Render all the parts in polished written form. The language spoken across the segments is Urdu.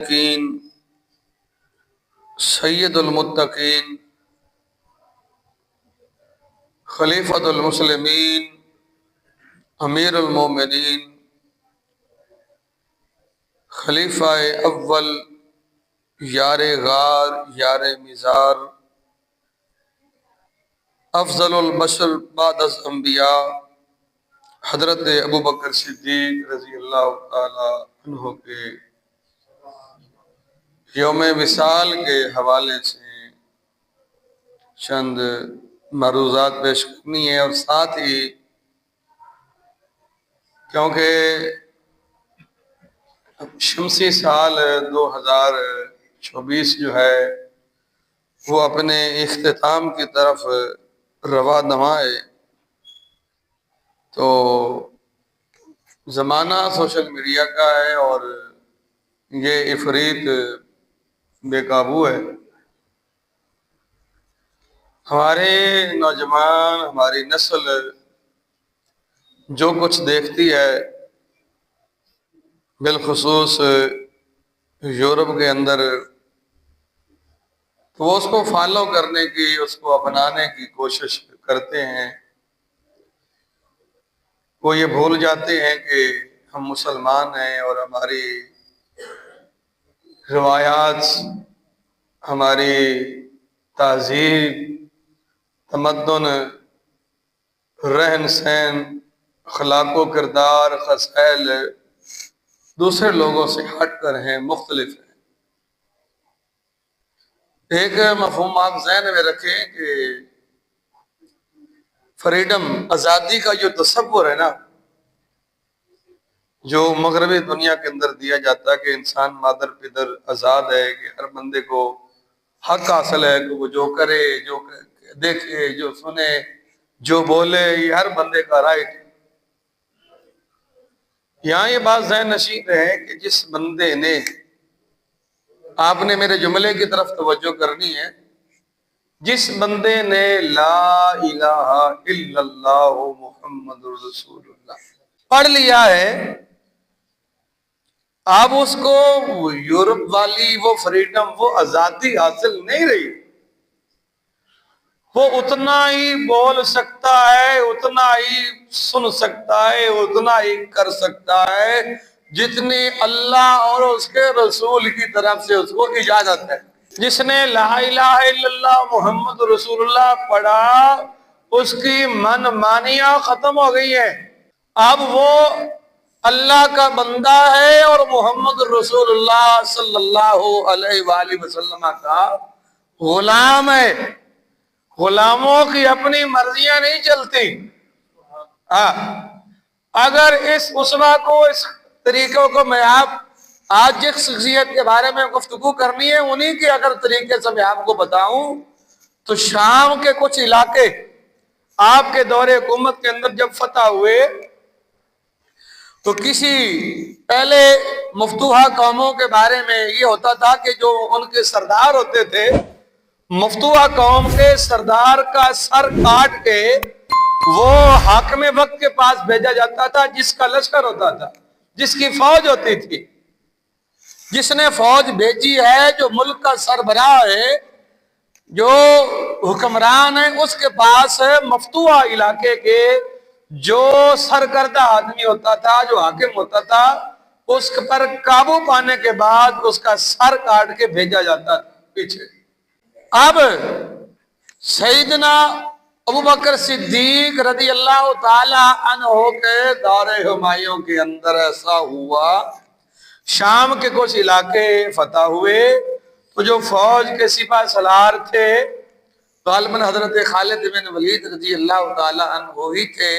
المتقین سید المتقین خلیفۃ المسلمین امیر المومنین خلیفہ اول یار غار یار مزار افضل البشر بعد از انبیاء حضرت ابوبکر صدیق رضی اللہ تعالی عنہ کے یوم وصال کے حوالے سے چند معروضات پیش کرنی ہے، اور ساتھ ہی کیونکہ شمسی سال 2024 جو ہے وہ اپنے اختتام کی طرف رواں دواں ہے، تو زمانہ سوشل میڈیا کا ہے اور یہ عفریت بے قابو ہے۔ ہمارے نوجوان، ہماری نسل جو کچھ دیکھتی ہے، بالخصوص یورپ کے اندر، تو وہ اس کو فالو کرنے کی، اس کو اپنانے کی کوشش کرتے ہیں۔ وہ یہ بھول جاتے ہیں کہ ہم مسلمان ہیں اور ہماری روایات، ہماری تہذیب، تمدن، رہن سہن، اخلاق و کردار، خصائل دوسرے لوگوں سے ہٹ کر ہیں، مختلف ہیں۔ ایک مفہوم آپ ذہن میں رکھیں کہ فریڈم، آزادی کا جو تصور ہے نا، جو مغربی دنیا کے اندر دیا جاتا ہے کہ انسان مادر پدر آزاد ہے، کہ ہر بندے کو حق حاصل ہے کہ وہ جو کرے، جو دیکھے، جو سنے، جو بولے، یہ ہر بندے کا رائٹ ہے۔ یہاں یہ بات ذہن نشین ہے کہ جس بندے نے، آپ نے میرے جملے کی طرف توجہ کرنی ہے، جس بندے نے لا الہ الا اللہ محمد رسول اللہ پڑھ لیا ہے، اب اس کو یورپ والی وہ فریڈم، وہ آزادی حاصل نہیں رہی۔ وہ اتنا ہی بول سکتا ہے، اتنا ہی سن سکتا ہے، اتنا ہی کر سکتا ہے جتنی اللہ اور اس کے رسول کی طرف سے اس کو اجازت ہے۔ جس نے لا الہ الا اللہ محمد رسول اللہ پڑھا، اس کی من مانیاں ختم ہو گئی ہیں۔ اب وہ اللہ کا بندہ ہے اور محمد رسول اللہ صلی اللہ علیہ وآلہ وسلم کا غلام ہے۔ غلاموں کی اپنی مرضیاں نہیں چلتی۔ اگر اس اسوہ کو، اس طریقوں کو میں آج جس شخصیت کے بارے میں گفتگو کرنی ہے، انہی کے اگر طریقے سے میں آپ کو بتاؤں تو شام کے کچھ علاقے آپ کے دور حکومت کے اندر جب فتح ہوئے تو کسی پہلے مفتوحہ قوموں کے بارے میں یہ ہوتا تھا کہ جو ان کے سردار ہوتے تھے، مفتوحہ قوم کے سردار کا سر کاٹ کے وہ حاکم وقت کے پاس بھیجا جاتا تھا، جس کا لشکر ہوتا تھا، جس کی فوج ہوتی تھی۔ جس نے فوج بھیجی ہے، جو ملک کا سربراہ ہے، جو حکمران ہے، اس کے پاس مفتوحہ علاقے کے جو سرکردہ آدمی ہوتا تھا، جو حاکم ہوتا تھا، اس پر قابو پانے کے بعد اس کا سر کاٹ کے بھیجا جاتا تھا پیچھے۔ اب سیدنا ابوبکر صدیق رضی اللہ تعالی عنہ کے دور ہمایوں کے اندر ایسا ہوا، شام کے کچھ علاقے فتح ہوئے، تو جو فوج کے سپہ سالار تھے، غالباً حضرت خالد بن ولید رضی اللہ تعالی عنہ ہی تھے،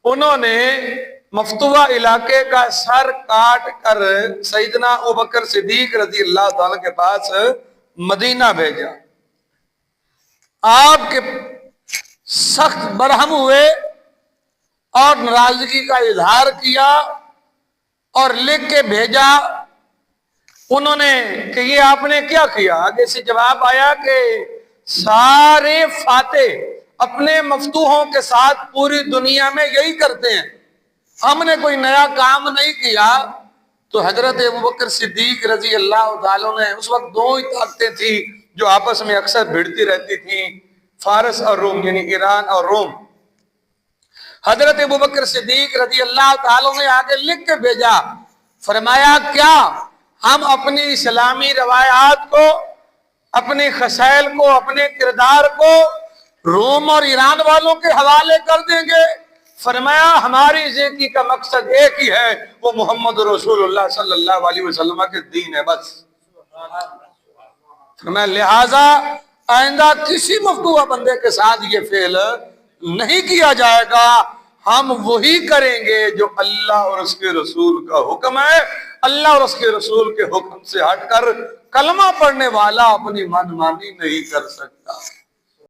انہوں نے مفتوحہ علاقے کا سر کاٹ کر سیدنا ابوبکر صدیق رضی اللہ تعالی کے پاس مدینہ بھیجا۔ آپ کے سخت برہم ہوئے اور ناراضگی کا اظہار کیا اور لکھ کے بھیجا انہوں نے کہ یہ آپ نے کیا کیا؟ آگے سے جواب آیا کہ سارے فاتح اپنے مفتوحوں کے ساتھ پوری دنیا میں یہی کرتے ہیں، ہم نے کوئی نیا کام نہیں کیا، تو حضرت ابوبکر صدیق رضی اللہ تعالیٰ نے، اس وقت دو ہی طاقتیں تھیں جو آپس میں اکثر بھڑتی رہتی تھیں، فارس اور روم، یعنی ایران اور روم۔ حضرت ابوبکر صدیق رضی اللہ تعالیٰ نے آگے لکھ کے بھیجا، فرمایا کیا ہم اپنی اسلامی روایات کو، اپنے خصائل کو، اپنے کردار کو روم اور ایران والوں کے حوالے کر دیں گے؟ فرمایا ہماری زندگی کا مقصد ایک ہی ہے، وہ محمد رسول اللہ صلی اللہ علیہ وسلم کے دین ہے، بس۔ فرمایا لہٰذا آئندہ کسی مفتوح بندے کے ساتھ یہ فعل نہیں کیا جائے گا، ہم وہی کریں گے جو اللہ اور اس کے رسول کا حکم ہے۔ اللہ اور اس کے رسول کے حکم سے ہٹ کر کلمہ پڑھنے والا اپنی من مانی نہیں کر سکتا۔